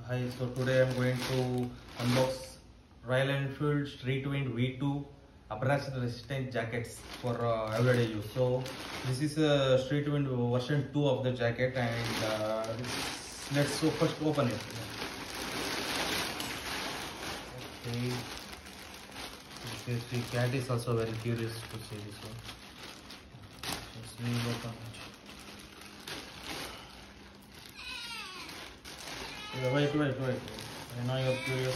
Hi, so today I'm going to unbox Royal Enfield Streetwind V2 abrasion resistant jackets for everyday use. So this is a Streetwind version 2 of the jacket, and let's first open it. Okay, because the cat is also very curious to see this one. Let's leave it open it. Yeah, wait. I know you're curious.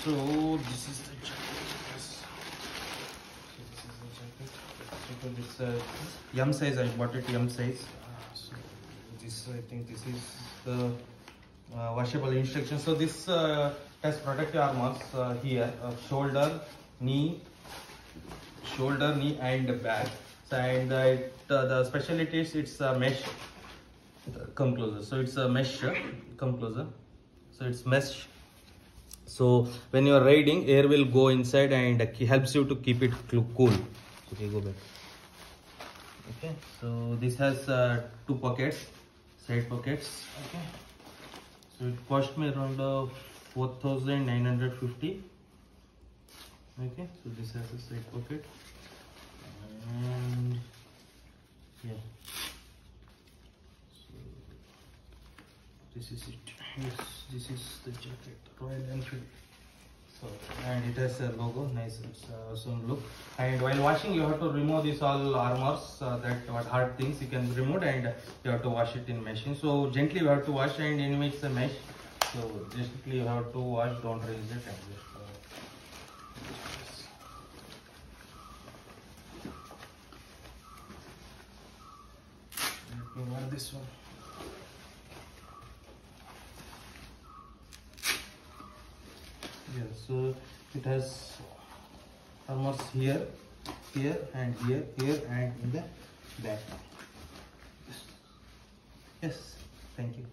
So this is the jacket. Yes. So this is the jacket. Because it's M size. I bought it M size. So this, I think this is the washable instruction. So this has protective armors here, shoulder, knee, and back. So, and the specialty is it's a mesh. Come closer. So it's a mesh. Come closer. So it's mesh. So when you are riding, air will go inside and helps you to keep it cool. Okay, go back. Okay. So this has two pockets, side pockets. Okay. So it cost me around 4,950. Okay. So this has a side pocket, and yeah. This is it. Yes, this is the jacket, Royal Enfield. So, and it has a logo, nice, it's awesome look. And while washing, you have to remove these all armors, that what hard things you can remove, and you have to wash it in machine. So gently you have to wash, and anyway it's a mesh. So gently you have to wash, don't raise it, and just let me wear this one. Yeah, so it has armors here, and here, and in the back. Yes, thank you.